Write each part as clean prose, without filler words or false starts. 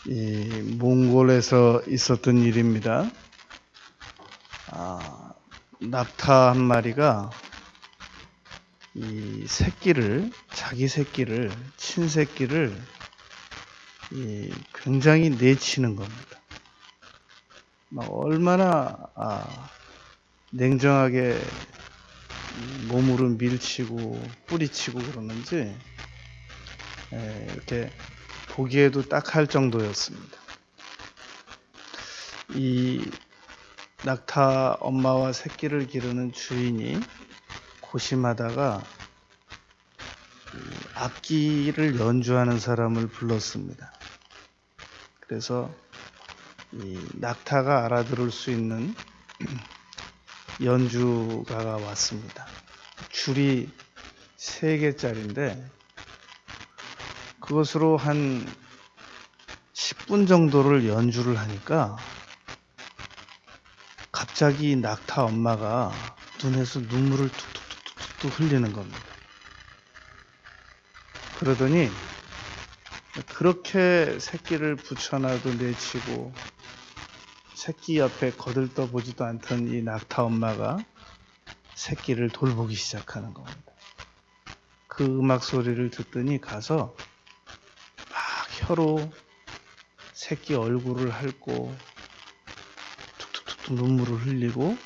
이 몽골에서 있었던 일입니다. 낙타 한 마리가 이 새끼를, 자기 새끼를, 친새끼를 굉장히 내치는 겁니다. 얼마나 냉정하게 몸으로 밀치고 뿌리치고 그러는지 이렇게 보기에도 딱할 정도였습니다. 이 낙타 엄마와 새끼를 기르는 주인이 고심하다가 악기를 연주하는 사람을 불렀습니다. 그래서 이 낙타가 알아들을 수 있는 연주가가 왔습니다. 줄이 3개짜리인데 그것으로 한 10분 정도를 연주를 하니까 갑자기 낙타 엄마가 눈에서 눈물을 툭툭툭툭 흘리는 겁니다. 그러더니 그렇게 새끼를 붙여놔도 내치고 새끼 옆에 거들떠보지도 않던 이 낙타 엄마가 새끼를 돌보기 시작하는 겁니다. 그 음악 소리를 듣더니 가서 막 혀로 새끼 얼굴을 핥고 툭툭툭툭 눈물을 흘리고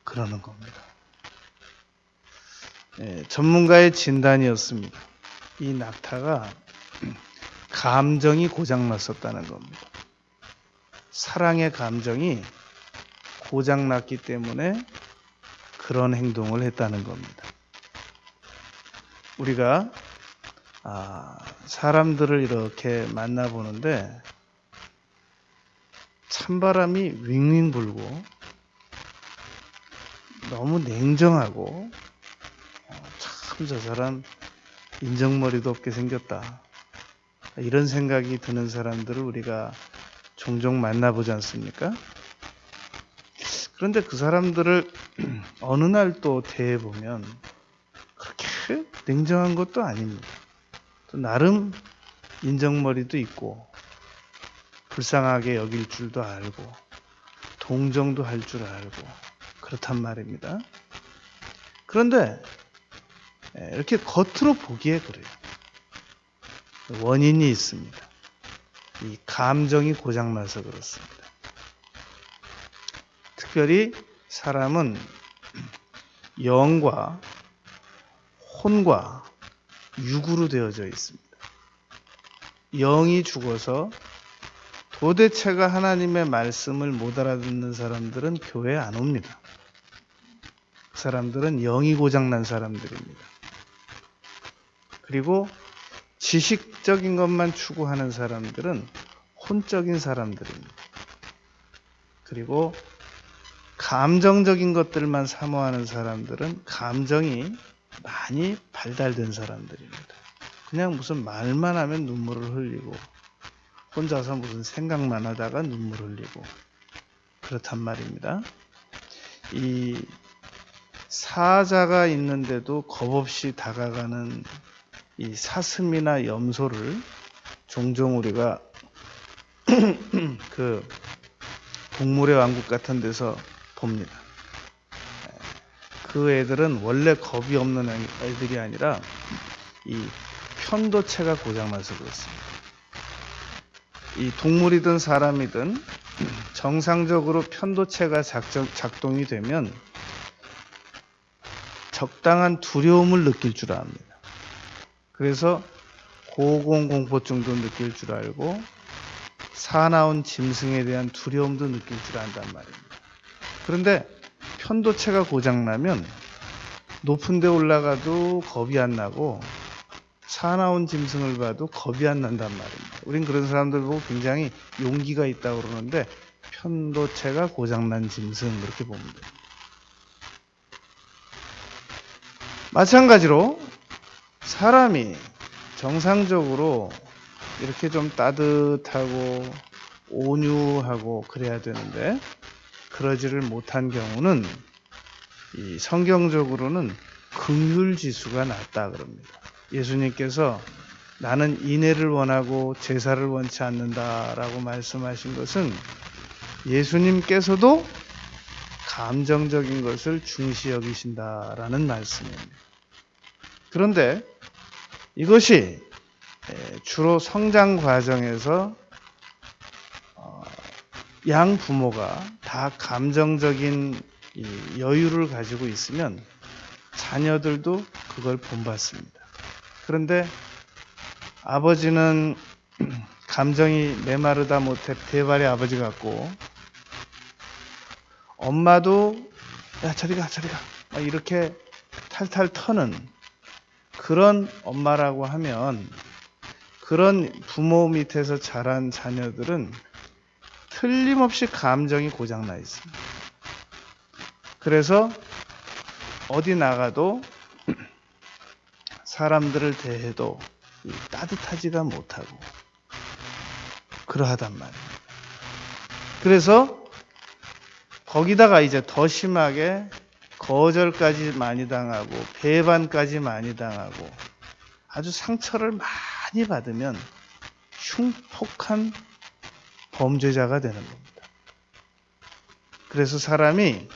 그러는 겁니다. 전문가의 진단이었습니다. 이 낙타가 감정이 고장났었다는 겁니다. 사랑의 감정이 고장났기 때문에 그런 행동을 했다는 겁니다. 우리가 사람들을 이렇게 만나보는데 찬바람이 윙윙 불고 너무 냉정하고 참 저 사람 인정머리도 없게 생겼다, 이런 생각이 드는 사람들을 우리가 종종 만나보지 않습니까? 그런데 그 사람들을 어느 날 또 대해보면 그렇게 냉정한 것도 아닙니다. 또 나름 인정머리도 있고 불쌍하게 여길 줄도 알고 동정도 할 줄 알고 그렇단 말입니다. 그런데 이렇게 겉으로 보기에 그래요. 원인이 있습니다. 이 감정이 고장나서 그렇습니다. 특별히 사람은 영과 혼과 육으로 되어져 있습니다. 영이 죽어서 도대체가 하나님의 말씀을 못 알아듣는 사람들은 교회에 안 옵니다. 그 사람들은 영이 고장난 사람들입니다. 그리고 지식적인 것만 추구하는 사람들은 혼적인 사람들입니다. 그리고 감정적인 것들만 사모하는 사람들은 감정이 많이 발달된 사람들입니다. 그냥 무슨 말만 하면 눈물을 흘리고 혼자서 무슨 생각만 하다가 눈물 흘리고 그렇단 말입니다. 이 사자가 있는데도 겁없이 다가가는 이 사슴이나 염소를 종종 우리가 그 동물의 왕국 같은 데서 봅니다. 그 애들은 원래 겁이 없는 애들이 아니라 이 편도체가 고장나서 그렇습니다. 이 동물이든 사람이든 정상적으로 편도체가 작동이 되면 적당한 두려움을 느낄 줄 압니다. 그래서 고공공포증도 느낄 줄 알고 사나운 짐승에 대한 두려움도 느낄 줄 안단 말입니다. 그런데 편도체가 고장나면 높은 데 올라가도 겁이 안 나고 사나운 짐승을 봐도 겁이 안 난단 말입니다. 우린 그런 사람들 보고 굉장히 용기가 있다고 그러는데 편도체가 고장난 짐승 그렇게 봅니다. 마찬가지로 사람이 정상적으로 이렇게 좀 따뜻하고 온유하고 그래야 되는데 그러지를 못한 경우는 이 성경적으로는 긍휼 지수가 낮다 그럽니다. 예수님께서 나는 인애를 원하고 제사를 원치 않는다라고 말씀하신 것은 예수님께서도 감정적인 것을 중시 여기신다라는 말씀입니다. 그런데 이것이 주로 성장 과정에서 양 부모가 다 감정적인 여유를 가지고 있으면 자녀들도 그걸 본받습니다. 그런데 아버지는 감정이 메마르다 못해 대발의 아버지 같고, 엄마도 야 저리가 막 이렇게 탈탈 터는 그런 엄마라고 하면, 그런 부모 밑에서 자란 자녀들은 틀림없이 감정이 고장나 있습니다. 그래서 어디 나가도 사람들을 대해도 따뜻하지가 못하고 그러하단 말이에요. 그래서 거기다가 이제 더 심하게 거절까지 많이 당하고 배반까지 많이 당하고 아주 상처를 많이 받으면 흉폭한 범죄자가 되는 겁니다. 그래서 사람이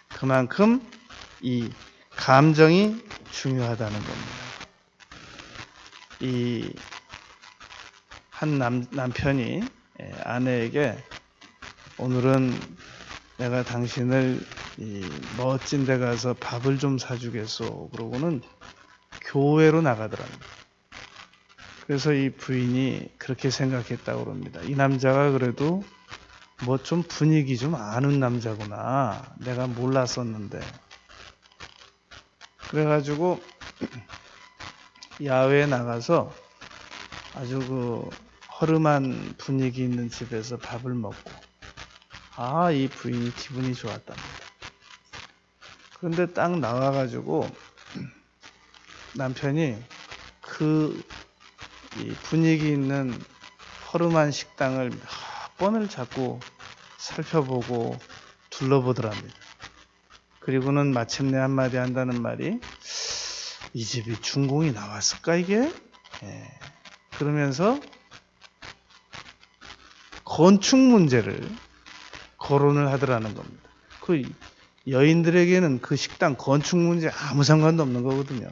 그만큼 이 감정이 중요하다는 겁니다. 이 한 남편이 아내에게 오늘은 내가 당신을 멋진 데 가서 밥을 좀 사주겠소. 그러고는 교회로 나가더랍니다. 그래서 이 부인이 그렇게 생각했다고 그럽니다. 이 남자가 그래도 뭐 좀 분위기 좀 아는 남자구나. 내가 몰랐었는데. 그래가지고 야외에 나가서 아주 그 허름한 분위기 있는 집에서 밥을 먹고, 이 부인이 기분이 좋았답니다. 그런데 딱 나와가지고 남편이 그 분위기 있는 허름한 식당을 몇 번을 자꾸 살펴보고 둘러보더랍니다. 그리고는 마침내 한마디 한다는 말이, 이 집이 준공이 나왔을까 이게? 그러면서 건축 문제를 거론을 하더라는 겁니다. 그 여인들에게는 그 식당 건축 문제 아무 상관도 없는 거거든요.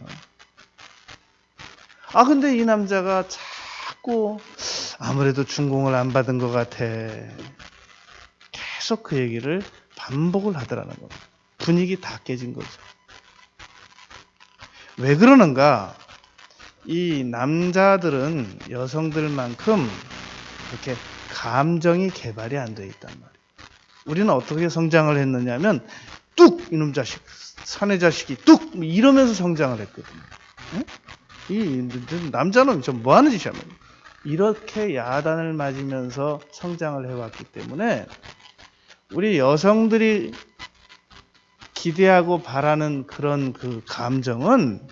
근데 이 남자가 자꾸 아무래도 준공을 안 받은 것 같아. 계속 그 얘기를 반복을 하더라는 겁니다. 분위기 다 깨진 거죠. 왜 그러는가? 이 남자들은 여성들만큼 이렇게 감정이 개발이 안 돼 있단 말이에요. 우리는 어떻게 성장을 했느냐면 뚝! 이놈 자식, 사내 자식이 뚝! 이러면서 성장을 했거든요. 응? 이 남자는 좀 뭐 하는 짓이야? 이렇게 야단을 맞으면서 성장을 해왔기 때문에 우리 여성들이 기대하고 바라는 그런 그 감정은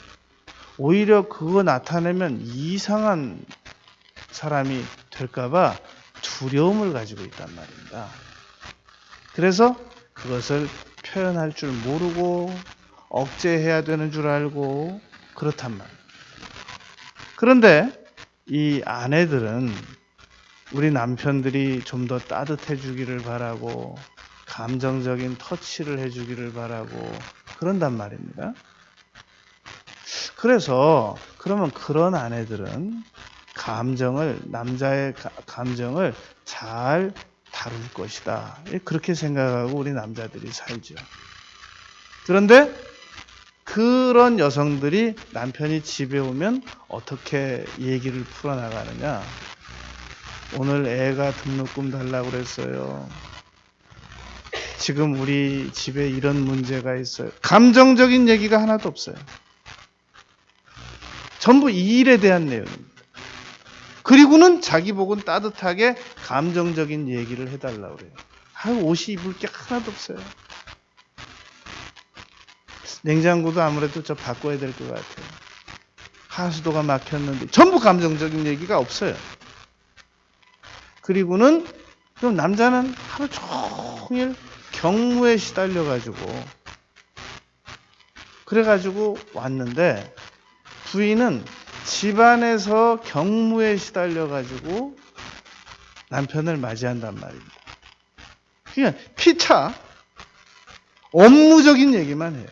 오히려 그거 나타내면 이상한 사람이 될까봐 두려움을 가지고 있단 말입니다. 그래서 그것을 표현할 줄 모르고 억제해야 되는 줄 알고 그렇단 말이에요. 그런데 이 아내들은 우리 남편들이 좀 더 따뜻해 주기를 바라고 감정적인 터치를 해 주기를 바라고 그런단 말입니다. 그래서 그러면 그런 아내들은 남자의 감정을 잘 다룰 것이다. 그렇게 생각하고 우리 남자들이 살죠. 그런데 그런 여성들이 남편이 집에 오면 어떻게 얘기를 풀어나가느냐. 오늘 애가 등록금 달라고 그랬어요. 지금 우리 집에 이런 문제가 있어요. 감정적인 얘기가 하나도 없어요. 전부 이 일에 대한 내용입니다. 그리고는 자기 복은 따뜻하게 감정적인 얘기를 해달라고 그래요. 옷이 입을 게 하나도 없어요. 냉장고도 아무래도 저 바꿔야 될 것 같아요. 하수도가 막혔는데 전부 감정적인 얘기가 없어요. 그리고는 그럼 남자는 하루 종일 경무에 시달려가지고 그래가지고 왔는데 부인은 집안에서 경무에 시달려가지고 남편을 맞이한단 말입니다. 그냥 피차 업무적인 얘기만 해요.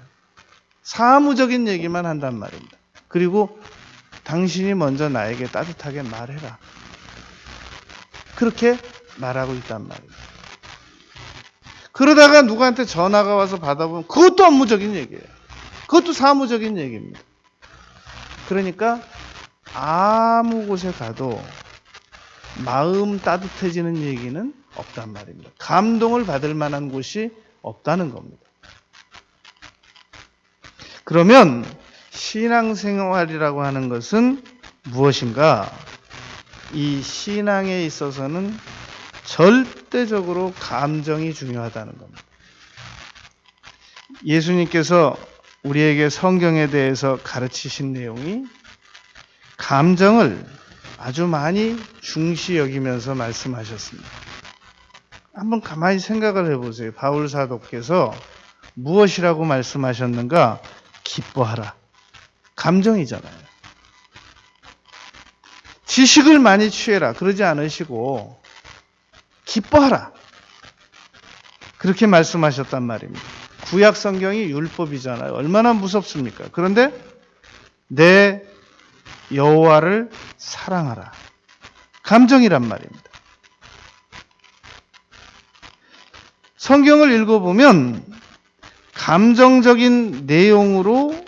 사무적인 얘기만 한단 말입니다. 그리고 당신이 먼저 나에게 따뜻하게 말해라. 그렇게 말하고 있단 말입니다. 그러다가 누구한테 전화가 와서 받아보면 그것도 업무적인 얘기예요. 그것도 사무적인 얘기입니다. 그러니까 아무 곳에 가도 마음 따뜻해지는 얘기는 없단 말입니다. 감동을 받을 만한 곳이 없다는 겁니다. 그러면 신앙생활이라고 하는 것은 무엇인가? 이 신앙에 있어서는 절대적으로 감정이 중요하다는 겁니다. 예수님께서 우리에게 성경에 대해서 가르치신 내용이 감정을 아주 많이 중시 여기면서 말씀하셨습니다. 한번 가만히 생각을 해보세요. 바울 사도께서 무엇이라고 말씀하셨는가? 기뻐하라. 감정이잖아요. 지식을 많이 취해라. 그러지 않으시고 기뻐하라. 그렇게 말씀하셨단 말입니다. 구약 성경이 율법이잖아요. 얼마나 무섭습니까? 그런데 내 여호와를 사랑하라. 감정이란 말입니다. 성경을 읽어보면 감정적인 내용으로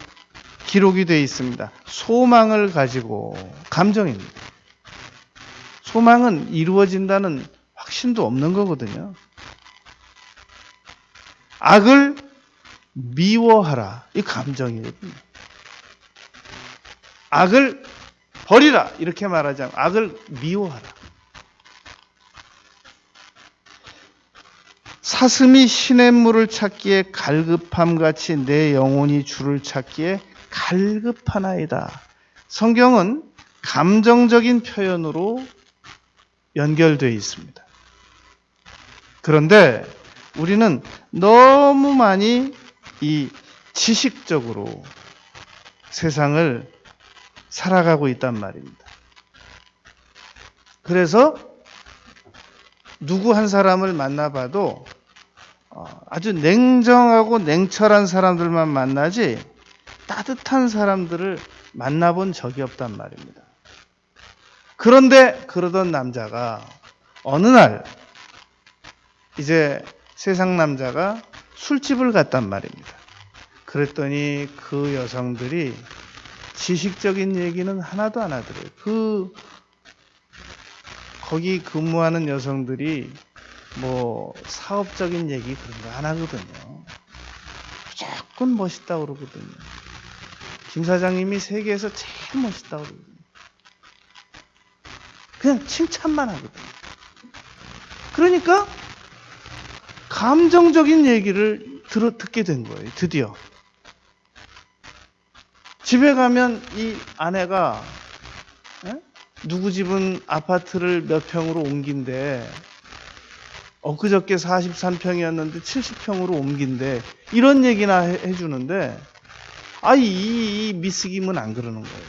기록이 되어 있습니다. 소망을 가지고 감정입니다. 소망은 이루어진다는 확신도 없는 거거든요. 악을 미워하라. 이 감정이에요. 악을 버리라. 이렇게 말하지 않고 악을 미워하라. 사슴이 시냇물을 찾기에 갈급함같이 내 영혼이 주를 찾기에 갈급하나이다. 성경은 감정적인 표현으로 연결되어 있습니다. 그런데 우리는 너무 많이 이 지식적으로 세상을 살아가고 있단 말입니다. 그래서 누구 한 사람을 만나봐도 아주 냉정하고 냉철한 사람들만 만나지 따뜻한 사람들을 만나본 적이 없단 말입니다. 그런데 그러던 남자가 어느 날 이제 세상 남자가 술집을 갔단 말입니다. 그랬더니 그 여성들이 지식적인 얘기는 하나도 안 하더래요. 거기 근무하는 여성들이 뭐 사업적인 얘기 그런 거 안 하거든요. 무조건 멋있다고 그러거든요. 김 사장님이 세계에서 제일 멋있다고 그러거든요. 그냥 칭찬만 하거든요. 그러니까 감정적인 얘기를 듣게 된 거예요. 드디어. 집에 가면 이 아내가 누구 집은 아파트를 몇 평으로 옮긴대. 엊그저께 43평이었는데 70평으로 옮긴대. 이런 얘기나 해주는데 이 미스 김은 안 그러는 거예요.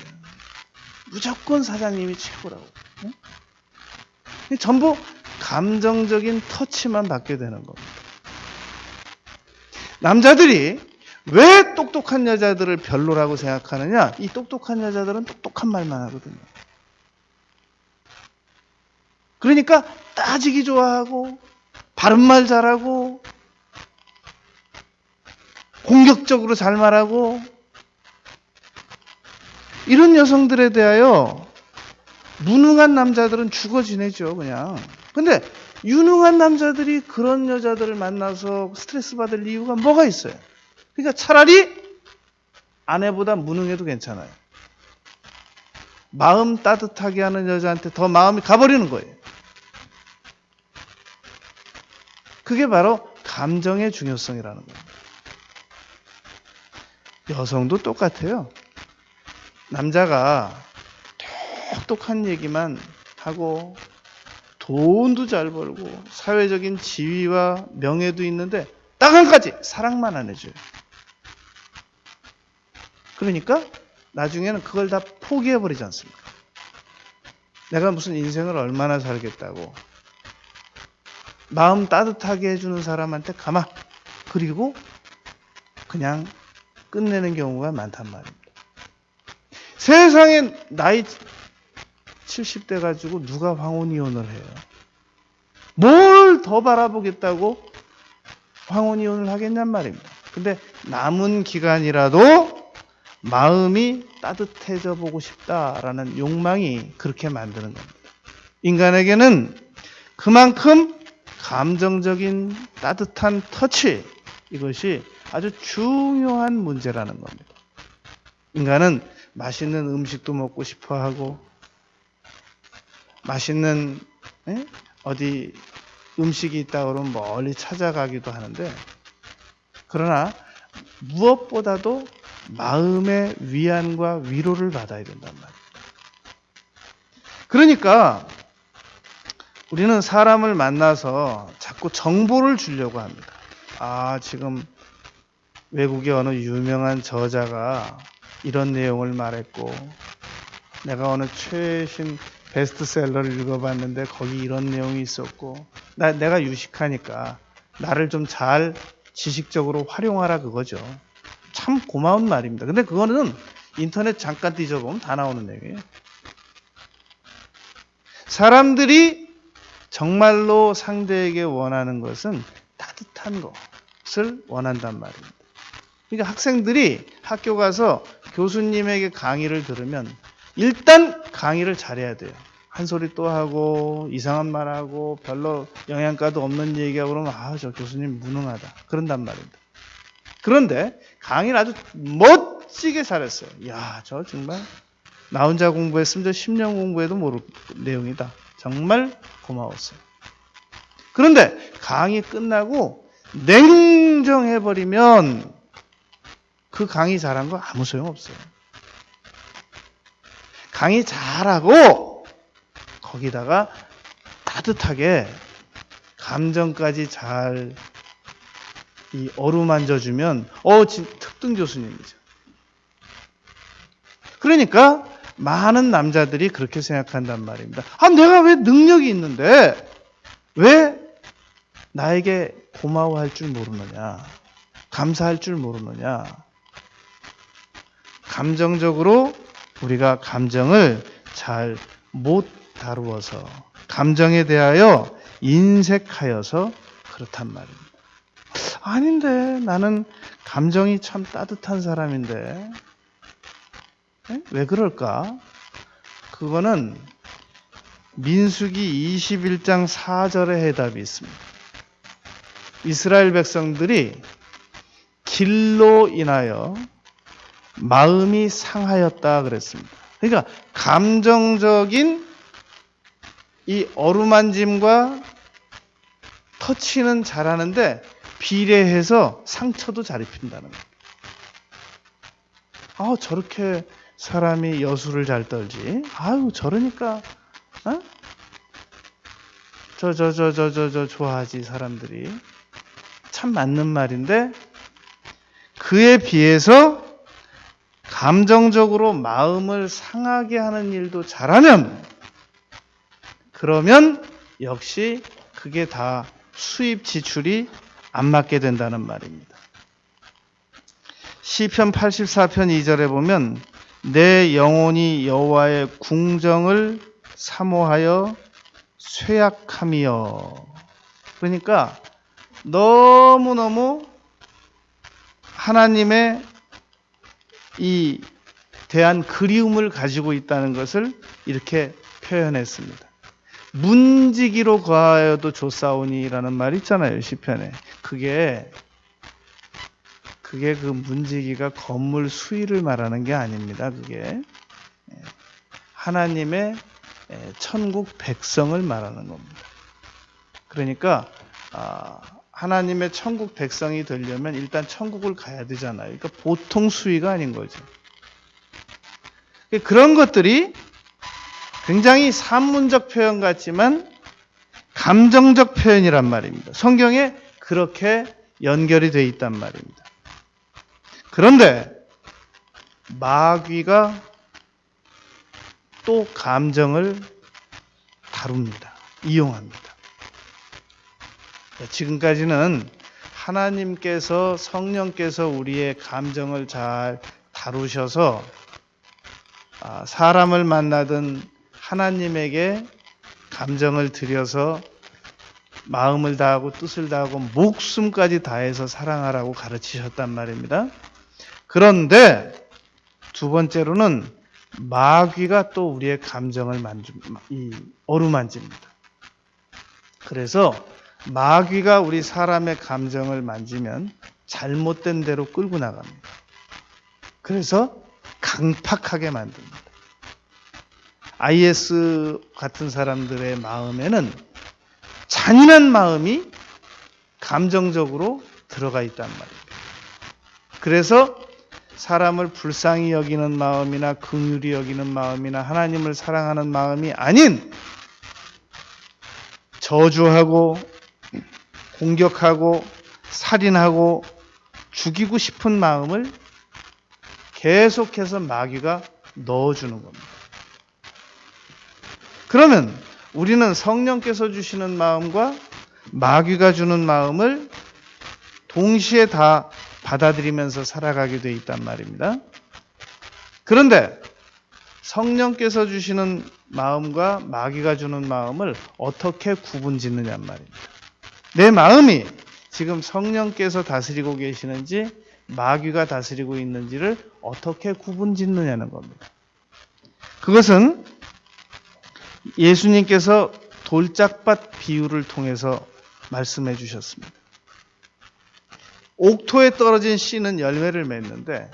무조건 사장님이 최고라고. 전부 감정적인 터치만 받게 되는 겁니다. 남자들이 왜 똑똑한 여자들을 별로라고 생각하느냐? 이 똑똑한 여자들은 똑똑한 말만 하거든요. 그러니까 따지기 좋아하고 바른 말 잘하고 공격적으로 잘 말하고 이런 여성들에 대하여 무능한 남자들은 죽어 지내죠, 그냥. 근데 유능한 남자들이 그런 여자들을 만나서 스트레스 받을 이유가 뭐가 있어요? 그러니까 차라리 아내보다 무능해도 괜찮아요. 마음 따뜻하게 하는 여자한테 더 마음이 가버리는 거예요. 그게 바로 감정의 중요성이라는 거예요. 여성도 똑같아요. 남자가 똑똑한 얘기만 하고 돈도 잘 벌고 사회적인 지위와 명예도 있는데 딱 한 가지 사랑만 안 해줘요. 그러니까 나중에는 그걸 다 포기해버리지 않습니까? 내가 무슨 인생을 얼마나 살겠다고. 마음 따뜻하게 해주는 사람한테 가마. 그리고 그냥 끝내는 경우가 많단 말입니다. 세상에 나이 70대 가지고 누가 황혼이혼을 해요? 뭘 더 바라보겠다고 황혼이혼을 하겠냔 말입니다. 근데 남은 기간이라도 마음이 따뜻해져 보고 싶다라는 욕망이 그렇게 만드는 겁니다. 인간에게는 그만큼 감정적인 따뜻한 터치, 이것이 아주 중요한 문제라는 겁니다. 인간은 맛있는 음식도 먹고 싶어 하고, 맛있는 어디 음식이 있다 그러면 멀리 찾아가기도 하는데, 그러나 무엇보다도 마음의 위안과 위로를 받아야 된단 말이에요. 그러니까 우리는 사람을 만나서 자꾸 정보를 주려고 합니다. 지금 외국의 어느 유명한 저자가 이런 내용을 말했고, 내가 어느 최신 베스트셀러를 읽어봤는데 거기 이런 내용이 있었고, 내가 유식하니까 나를 좀 잘 지식적으로 활용하라 그거죠. 참 고마운 말입니다. 근데 그거는 인터넷 잠깐 뒤져보면 다 나오는 내용이에요. 사람들이 정말로 상대에게 원하는 것은 따뜻한 것을 원한단 말입니다. 그러니까 학생들이 학교 가서 교수님에게 강의를 들으면 일단 강의를 잘해야 돼요. 한 소리 또 하고 이상한 말하고 별로 영양가도 없는 얘기하고 그러면 저 교수님 무능하다 그런단 말입니다. 그런데 강의를 아주 멋지게 잘했어요. 저 정말 나 혼자 공부했으면 저 10년 공부해도 모를 내용이다. 정말 고마웠어요. 그런데 강의 끝나고 냉정해버리면 그 강의 잘한 거 아무 소용없어요. 강의 잘하고 거기다가 따뜻하게 감정까지 잘 어루만져주면 특등 교수님이죠. 그러니까 많은 남자들이 그렇게 생각한단 말입니다. 내가 왜 능력이 있는데 왜 나에게 고마워할 줄 모르느냐, 감사할 줄 모르느냐. 감정적으로 우리가 감정을 잘 못 다루어서, 감정에 대하여 인색하여서 그렇단 말입니다. 아닌데 나는 감정이 참 따뜻한 사람인데 왜 그럴까? 그거는 민수기 21장 4절의 해답이 있습니다. 이스라엘 백성들이 길로 인하여 마음이 상하였다 그랬습니다. 그러니까 감정적인 이 어루만짐과 터치는 잘하는데 비례해서 상처도 잘 입힌다는 거예요. 저렇게 사람이 여수를 잘 떨지. 저러니까 좋아하지 사람들이. 참 맞는 말인데 그에 비해서 감정적으로 마음을 상하게 하는 일도 잘하면, 그러면 역시 그게 다 수입 지출이 안 맞게 된다는 말입니다. 시편 84편 2절에 보면 내 영혼이 여호와의 궁정을 사모하여 쇠약함이여. 그러니까 너무너무 하나님의 이 대한 그리움을 가지고 있다는 것을 이렇게 표현했습니다. 문지기로 거하여도 좋사오니라는 말이 있잖아요, 시편에. 그게 그 문지기가 건물 수위를 말하는 게 아닙니다. 그게 하나님의 천국 백성을 말하는 겁니다. 그러니까 하나님의 천국 백성이 되려면 일단 천국을 가야 되잖아요. 그러니까 보통 수위가 아닌 거죠. 그런 것들이 굉장히 산문적 표현 같지만 감정적 표현이란 말입니다. 성경에 그렇게 연결이 되어 있단 말입니다. 그런데 마귀가 또 감정을 다룹니다. 이용합니다. 지금까지는 하나님께서, 성령께서 우리의 감정을 잘 다루셔서 사람을 만나든 하나님에게 감정을 들여서 마음을 다하고 뜻을 다하고 목숨까지 다해서 사랑하라고 가르치셨단 말입니다. 그런데 두 번째로는 마귀가 또 우리의 감정을 어루만집니다. 그래서 마귀가 우리 사람의 감정을 만지면 잘못된 대로 끌고 나갑니다. 그래서 강팍하게 만듭니다. IS 같은 사람들의 마음에는 잔인한 마음이 감정적으로 들어가 있단 말이에요. 그래서 사람을 불쌍히 여기는 마음이나 긍휼히 여기는 마음이나 하나님을 사랑하는 마음이 아닌 저주하고 공격하고 살인하고 죽이고 싶은 마음을 계속해서 마귀가 넣어주는 겁니다. 그러면 우리는 성령께서 주시는 마음과 마귀가 주는 마음을 동시에 다 받아들이면서 살아가게 돼 있단 말입니다. 그런데 성령께서 주시는 마음과 마귀가 주는 마음을 어떻게 구분짓느냐 말입니다. 내 마음이 지금 성령께서 다스리고 계시는지 마귀가 다스리고 있는지를 어떻게 구분짓느냐는 겁니다. 그것은 예수님께서 돌짝밭 비유를 통해서 말씀해 주셨습니다. 옥토에 떨어진 씨는 열매를 맺는데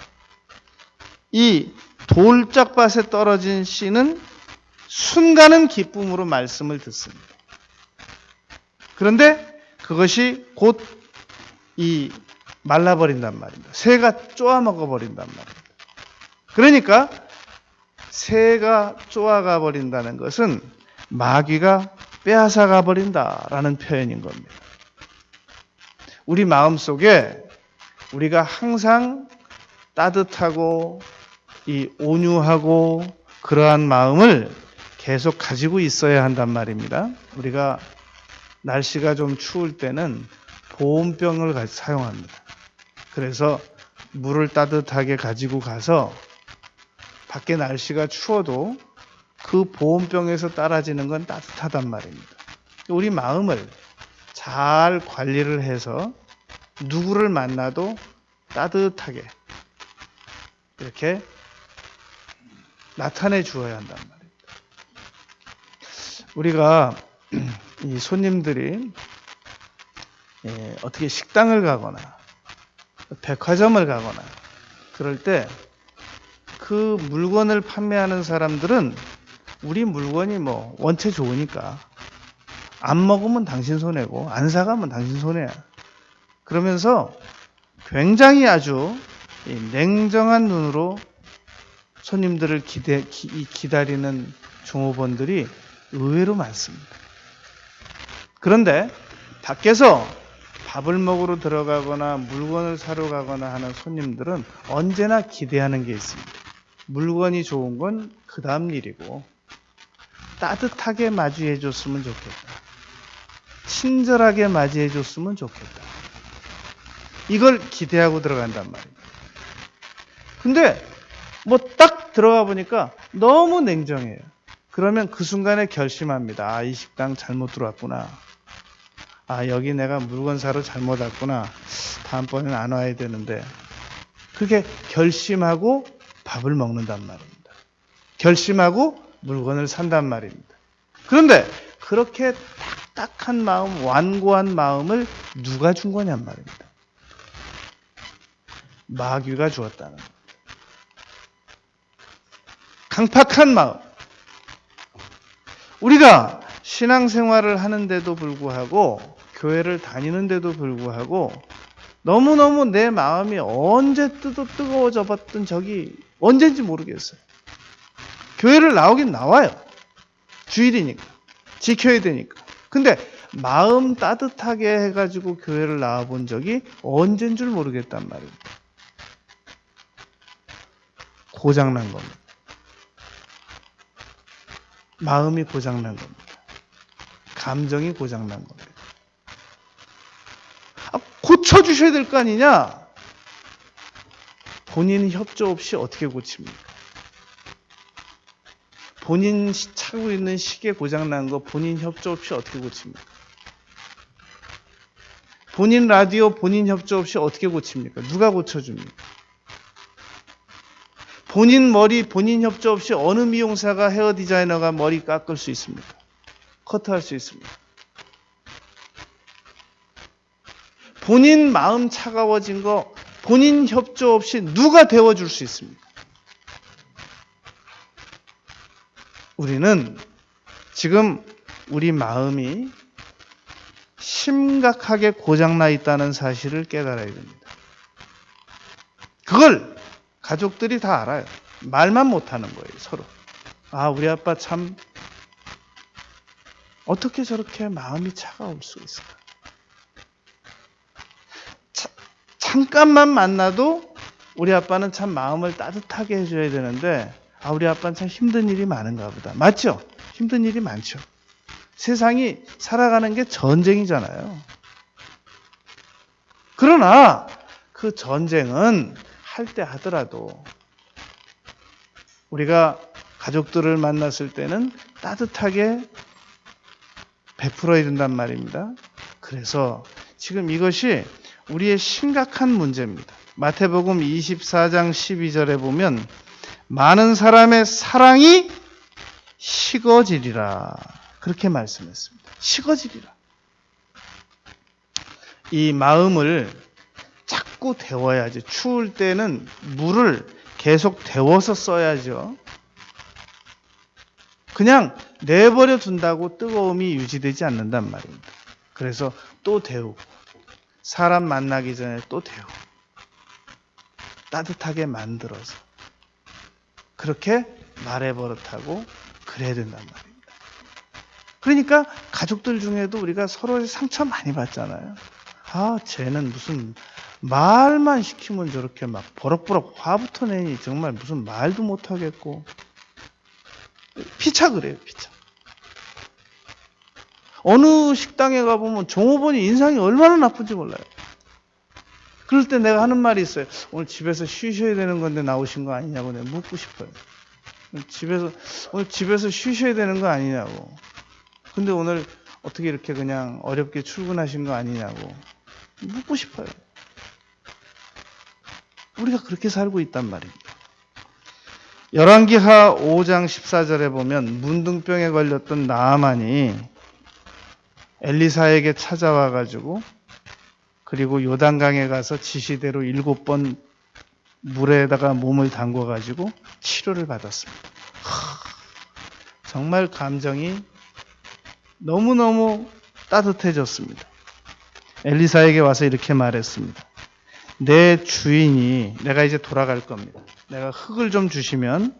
이 돌짝밭에 떨어진 씨는 순간은 기쁨으로 말씀을 듣습니다. 그런데 그것이 곧 말라버린단 말입니다. 새가 쪼아먹어 버린단 말입니다. 그러니까 새가 쪼아가 버린다는 것은 마귀가 빼앗아가 버린다라는 표현인 겁니다. 우리 마음속에 우리가 항상 따뜻하고 온유하고 그러한 마음을 계속 가지고 있어야 한단 말입니다. 우리가 날씨가 좀 추울 때는 보온병을 사용합니다. 그래서 물을 따뜻하게 가지고 가서 밖에 날씨가 추워도 그 보온병에서 따라지는 건 따뜻하단 말입니다. 우리 마음을 잘 관리를 해서 누구를 만나도 따뜻하게 이렇게 나타내 주어야 한단 말입니다. 우리가 이 손님들이 어떻게 식당을 가거나 백화점을 가거나 그럴 때 그 물건을 판매하는 사람들은 우리 물건이 원체 좋으니까 안 먹으면 당신 손해고 안 사가면 당신 손해야. 그러면서 굉장히 아주 냉정한 눈으로 손님들을 기다리는 종업원들이 의외로 많습니다. 그런데 밖에서 밥을 먹으러 들어가거나 물건을 사러 가거나 하는 손님들은 언제나 기대하는 게 있습니다. 물건이 좋은 건 그 다음 일이고 따뜻하게 맞이해 줬으면 좋겠다. 친절하게 맞이해 줬으면 좋겠다. 이걸 기대하고 들어간단 말입니다. 근데 딱 들어가 보니까 너무 냉정해요. 그러면 그 순간에 결심합니다. 이 식당 잘못 들어왔구나. 여기 내가 물건 사러 잘못 왔구나. 다음번에는 안 와야 되는데. 그렇게 결심하고 밥을 먹는단 말입니다. 결심하고 물건을 산단 말입니다. 그런데 그렇게 딱딱한 마음, 완고한 마음을 누가 준 거냔 말입니다. 마귀가 주었다는 겁니다. 강팍한 마음. 우리가 신앙생활을 하는데도 불구하고 교회를 다니는데도 불구하고 너무너무 내 마음이 언제 뜨거워져 봤던 적이 언제인지 모르겠어요. 교회를 나오긴 나와요. 주일이니까. 지켜야 되니까. 근데 마음 따뜻하게 해가지고 교회를 나와본 적이 언제인 줄 모르겠단 말입니다. 고장난 겁니다. 마음이 고장난 겁니다. 감정이 고장난 겁니다. 고쳐주셔야 될 거 아니냐? 본인 협조 없이 어떻게 고칩니까? 본인 차고 있는 시계 고장난 거 본인 협조 없이 어떻게 고칩니까? 본인 라디오 본인 협조 없이 어떻게 고칩니까? 누가 고쳐줍니까? 본인 머리 본인 협조 없이 어느 미용사가 헤어 디자이너가 머리 깎을 수 있습니까? 커트할 수 있습니까? 본인 마음 차가워진 거 본인 협조 없이 누가 데워줄 수 있습니까? 우리는 지금 우리 마음이 심각하게 고장나 있다는 사실을 깨달아야 됩니다. 그걸 가족들이 다 알아요. 말만 못하는 거예요, 서로. 아, 우리 아빠 참 어떻게 저렇게 마음이 차가울 수 있을까? 잠깐만 만나도 우리 아빠는 참 마음을 따뜻하게 해줘야 되는데 아, 우리 아빠는 참 힘든 일이 많은가 보다. 맞죠? 힘든 일이 많죠. 세상이 살아가는 게 전쟁이잖아요. 그러나 그 전쟁은 할 때 하더라도 우리가 가족들을 만났을 때는 따뜻하게 베풀어야 된단 말입니다. 그래서 지금 이것이 우리의 심각한 문제입니다. 마태복음 24장 12절에 보면 많은 사람의 사랑이 식어지리라 그렇게 말씀했습니다. 식어지리라. 이 마음을 자꾸 데워야지. 추울 때는 물을 계속 데워서 써야죠. 그냥 내버려 둔다고 뜨거움이 유지되지 않는단 말입니다. 그래서 또 데우고 사람 만나기 전에 또 데우고 따뜻하게 만들어서 그렇게 말해 버릇하고 그래야 된단 말입니다. 그러니까 가족들 중에도 우리가 서로의 상처 많이 받잖아요. 아, 쟤는 무슨 말만 시키면 저렇게 막 버럭버럭 화부터 내니 정말 무슨 말도 못하겠고 피차 그래요, 피차. 어느 식당에 가보면 종업원이 인상이 얼마나 나쁜지 몰라요. 그럴 때 내가 하는 말이 있어요. 오늘 집에서 쉬셔야 되는 건데 나오신 거 아니냐고 내가 묻고 싶어요. 오늘 집에서 쉬셔야 되는 거 아니냐고. 근데 오늘 어떻게 이렇게 그냥 어렵게 출근하신 거 아니냐고 묻고 싶어요. 우리가 그렇게 살고 있단 말입니다. 열왕기하 5장 14절에 보면 문둥병에 걸렸던 나아만이 엘리사에게 찾아와 가지고 그리고 요단강에 가서 지시대로 7번 물에다가 몸을 담궈 가지고 치료를 받았습니다. 정말 감정이 너무너무 따뜻해졌습니다. 엘리사에게 와서 이렇게 말했습니다. 내 주인이 내가 이제 돌아갈 겁니다. 내가 흙을 좀 주시면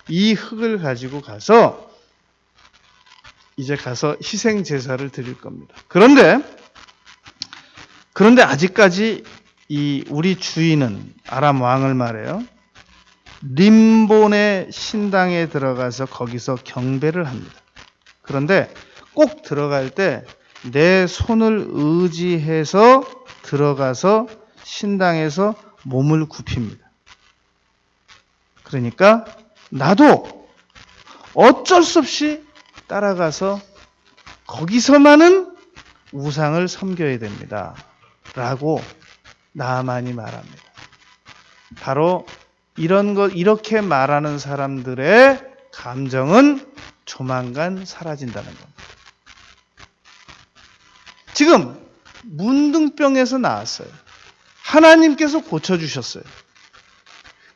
이 흙을 가지고 가서 이제 가서 희생 제사를 드릴 겁니다. 그런데 아직까지 이 우리 주인은 아람 왕을 말해요. 림본의 신당에 들어가서 거기서 경배를 합니다. 그런데 꼭 들어갈 때 내 손을 의지해서 들어가서 신당에서 몸을 굽힙니다. 그러니까 나도 어쩔 수 없이 따라가서 거기서만은 우상을 섬겨야 됩니다. 라고 나아만이 말합니다. 바로 이렇게 말하는 사람들의 감정은 조만간 사라진다는 겁니다. 지금 문둥병에서 나왔어요. 하나님께서 고쳐주셨어요.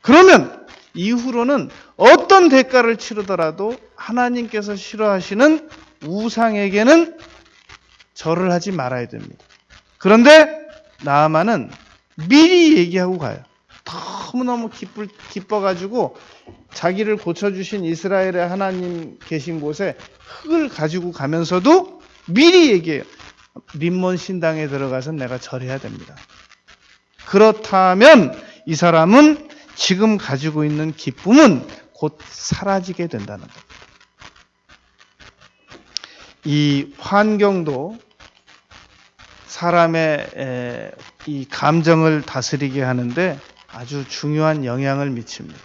그러면 이후로는 어떤 대가를 치르더라도 하나님께서 싫어하시는 우상에게는 절을 하지 말아야 됩니다. 그런데 나아만은 미리 얘기하고 가요. 너무너무 기뻐가지고 자기를 고쳐주신 이스라엘의 하나님 계신 곳에 흙을 가지고 가면서도 미리 얘기해요. 림몬 신당에 들어가서 내가 절해야 됩니다. 그렇다면 이 사람은 지금 가지고 있는 기쁨은 곧 사라지게 된다는 겁니다. 이 환경도 사람의 이 감정을 다스리게 하는데 아주 중요한 영향을 미칩니다.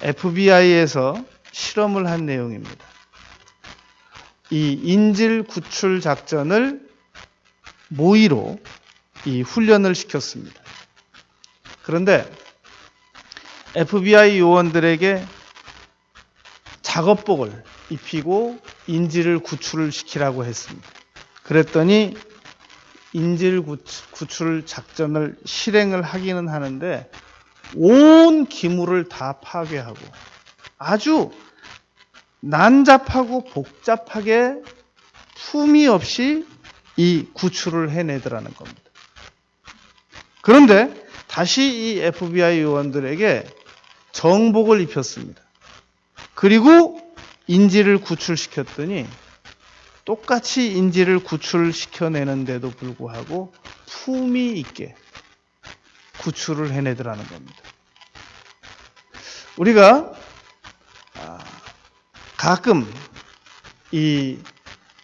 FBI에서 실험을 한 내용입니다. 이 인질 구출 작전을 모의로 이 훈련을 시켰습니다. 그런데 FBI 요원들에게 작업복을 입히고 인질을 구출을 시키라고 했습니다. 그랬더니 인질 구출 작전을 실행을 하기는 하는데 온 기물을 다 파괴하고 아주 난잡하고 복잡하게 품위 없이 이 구출을 해내더라는 겁니다. 그런데 다시 이 FBI 요원들에게 정복을 입혔습니다. 그리고 인질을 구출시켰더니 똑같이 인질을 구출시켜내는데도 불구하고 품위 있게 구출을 해내더라는 겁니다. 우리가 가끔 이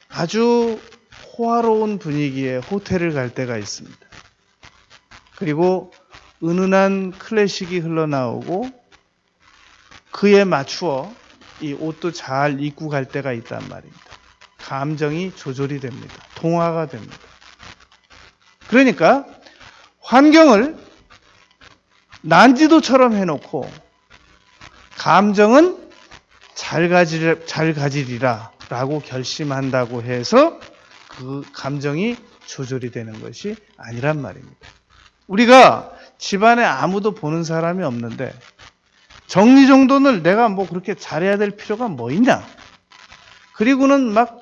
아주 호화로운 분위기의 호텔을 갈 때가 있습니다. 그리고 은은한 클래식이 흘러나오고 그에 맞추어 이 옷도 잘 입고 갈 때가 있단 말입니다. 감정이 조절이 됩니다. 동화가 됩니다. 그러니까 환경을 난지도처럼 해놓고 감정은 잘 가지리라 라고 결심한다고 해서 그 감정이 조절이 되는 것이 아니란 말입니다. 우리가 집안에 아무도 보는 사람이 없는데 정리정돈을 내가 뭐 그렇게 잘해야 될 필요가 뭐 있냐? 그리고는 막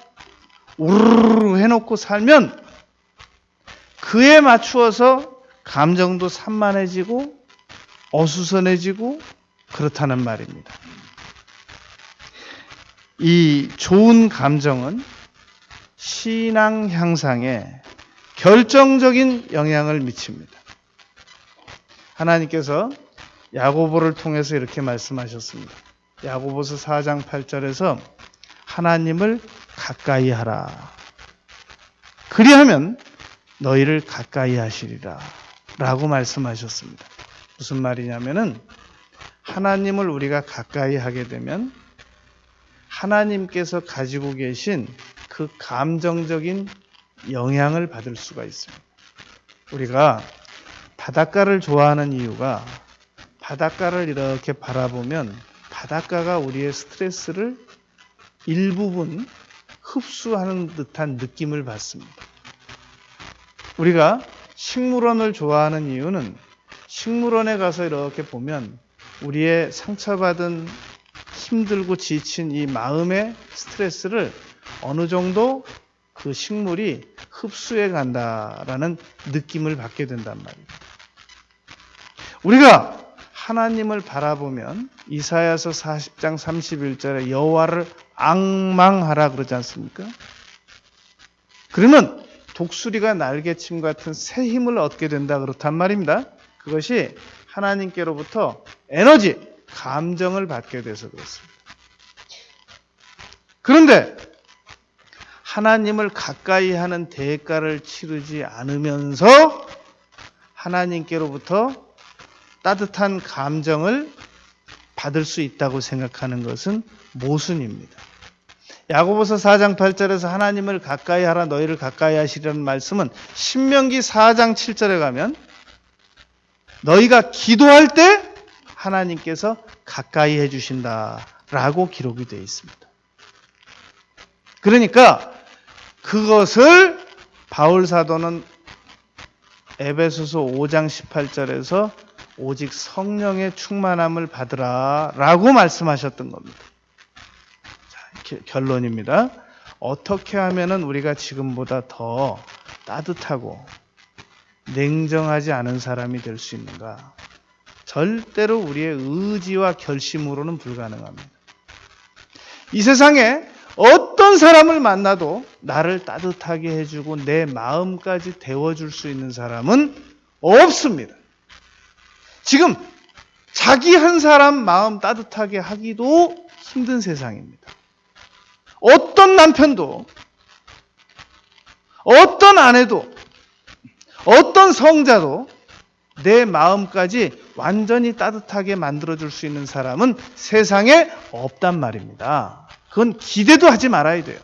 우르르 해놓고 살면 그에 맞추어서 감정도 산만해지고 어수선해지고 그렇다는 말입니다. 이 좋은 감정은 신앙 향상에 결정적인 영향을 미칩니다. 하나님께서 야고보를 통해서 이렇게 말씀하셨습니다. 야고보서 4장 8절에서 하나님을 가까이 하라. 그리하면 너희를 가까이 하시리라 라고 말씀하셨습니다. 무슨 말이냐면은 하나님을 우리가 가까이 하게 되면 하나님께서 가지고 계신 그 감정적인 영향을 받을 수가 있습니다. 우리가 바닷가를 좋아하는 이유가 바닷가를 이렇게 바라보면 바닷가가 우리의 스트레스를 일부분 흡수하는 듯한 느낌을 받습니다. 우리가 식물원을 좋아하는 이유는 식물원에 가서 이렇게 보면 우리의 상처받은 힘들고 지친 이 마음의 스트레스를 어느 정도 그 식물이 흡수해 간다라는 느낌을 받게 된단 말이에요. 우리가 하나님을 바라보면 이사야서 40장 31절에 여호와를 앙망하라 그러지 않습니까? 그러면 독수리가 날개침 같은 새 힘을 얻게 된다 그렇단 말입니다. 그것이 하나님께로부터 에너지, 감정을 받게 돼서 그렇습니다. 그런데 하나님을 가까이 하는 대가를 치르지 않으면서 하나님께로부터 따뜻한 감정을 받을 수 있다고 생각하는 것은 모순입니다. 야고보서 4장 8절에서 하나님을 가까이 하라 너희를 가까이 하시라는 말씀은 신명기 4장 7절에 가면 너희가 기도할 때 하나님께서 가까이 해주신다라고 기록이 되어 있습니다. 그러니까 그것을 바울 사도는 에베소서 5장 18절에서 오직 성령의 충만함을 받으라 라고 말씀하셨던 겁니다. 자, 결론입니다. 어떻게 하면 우리가 지금보다 더 따뜻하고 냉정하지 않은 사람이 될 수 있는가? 절대로 우리의 의지와 결심으로는 불가능합니다. 이 세상에 어떤 사람을 만나도 나를 따뜻하게 해주고 내 마음까지 데워줄 수 있는 사람은 없습니다. 지금 자기 한 사람 마음 따뜻하게 하기도 힘든 세상입니다. 어떤 남편도, 어떤 아내도, 어떤 성자도 내 마음까지 완전히 따뜻하게 만들어줄 수 있는 사람은 세상에 없단 말입니다. 그건 기대도 하지 말아야 돼요.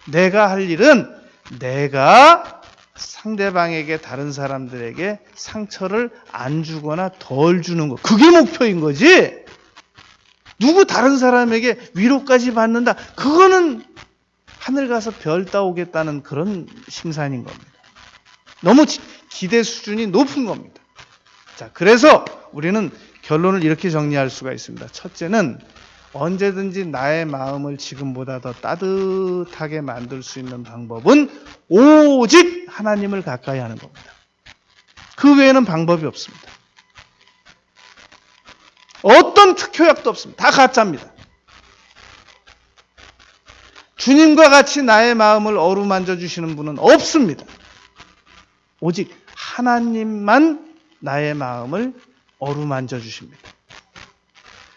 내가 할 일은 내가 상대방에게, 다른 사람들에게 상처를 안 주거나 덜 주는 것. 그게 목표인 거지. 누구 다른 사람에게 위로까지 받는다. 그거는 하늘 가서 별 따오겠다는 그런 심산인 겁니다. 너무 기대 수준이 높은 겁니다. 자, 그래서 우리는 결론을 이렇게 정리할 수가 있습니다. 첫째는 언제든지 나의 마음을 지금보다 더 따뜻하게 만들 수 있는 방법은 오직 하나님을 가까이 하는 겁니다. 그 외에는 방법이 없습니다. 어떤 특효약도 없습니다. 다 가짜입니다. 주님과 같이 나의 마음을 어루만져 주시는 분은 없습니다. 오직 하나님만 나의 마음을 어루만져 주십니다.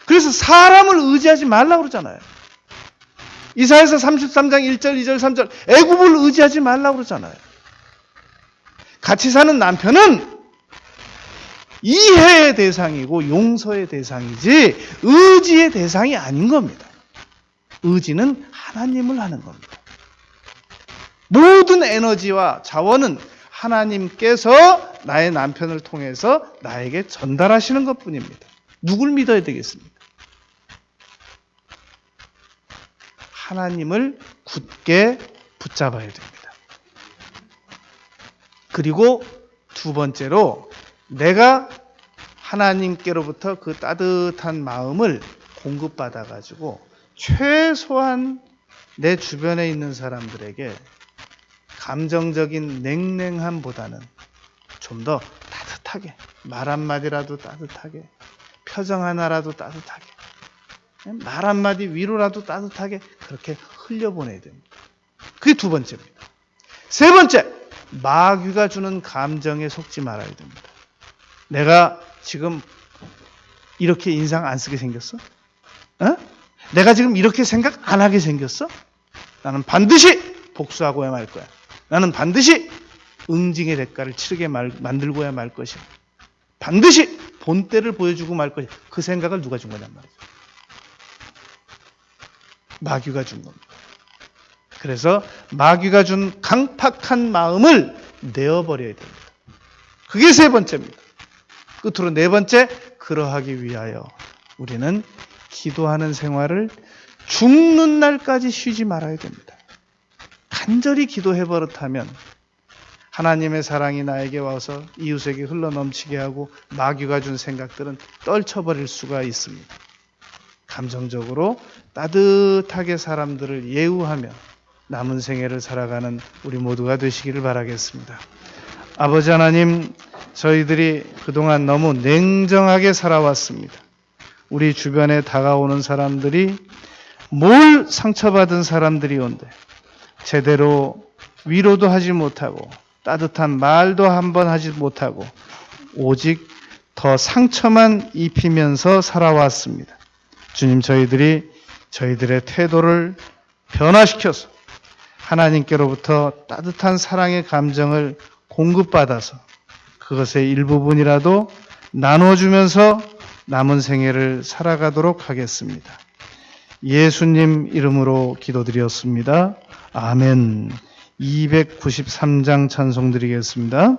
그래서 사람을 의지하지 말라고 그러잖아요. 이사야서 33장 1절, 2절, 3절 애굽을 의지하지 말라고 그러잖아요. 같이 사는 남편은 이해의 대상이고 용서의 대상이지 의지의 대상이 아닌 겁니다. 의지는 하나님을 하는 겁니다. 모든 에너지와 자원은 하나님께서 나의 남편을 통해서 나에게 전달하시는 것뿐입니다. 누굴 믿어야 되겠습니까? 하나님을 굳게 붙잡아야 됩니다. 그리고 두 번째로 내가 하나님께로부터 그 따뜻한 마음을 공급받아가지고 최소한 내 주변에 있는 사람들에게 감정적인 냉랭함보다는 좀 더 따뜻하게, 말 한마디라도 따뜻하게, 표정 하나라도 따뜻하게, 말 한마디 위로라도 따뜻하게 그렇게 흘려보내야 됩니다. 그게 두 번째입니다. 세 번째, 마귀가 주는 감정에 속지 말아야 됩니다. 내가 지금 이렇게 인상 안 쓰게 생겼어? 내가 지금 이렇게 생각 안 하게 생겼어? 나는 반드시 복수하고야 말 거야. 나는 반드시 응징의 대가를 치르게 만들고야 말 것이야. 반드시 본때를 보여주고 말 것이야. 그 생각을 누가 준 거냔 말이죠. 마귀가 준 겁니다. 그래서 마귀가 준 강팍한 마음을 내어버려야 됩니다. 그게 세 번째입니다. 끝으로 네 번째, 그러하기 위하여 우리는 기도하는 생활을 죽는 날까지 쉬지 말아야 됩니다. 간절히 기도해 버릇하면 하나님의 사랑이 나에게 와서 이웃에게 흘러넘치게 하고 마귀가 준 생각들은 떨쳐버릴 수가 있습니다. 감정적으로 따뜻하게 사람들을 예우하며 남은 생애를 살아가는 우리 모두가 되시기를 바라겠습니다. 아버지 하나님, 저희들이 그동안 너무 냉정하게 살아왔습니다. 우리 주변에 다가오는 사람들이 뭘 상처받은 사람들이 온데 제대로 위로도 하지 못하고 따뜻한 말도 한번 하지 못하고 오직 더 상처만 입히면서 살아왔습니다. 주님, 저희들이 저희들의 태도를 변화시켜서 하나님께로부터 따뜻한 사랑의 감정을 공급받아서 그것의 일부분이라도 나눠주면서 남은 생애를 살아가도록 하겠습니다. 예수님 이름으로 기도드렸습니다. 아멘. 293장 찬송 드리겠습니다.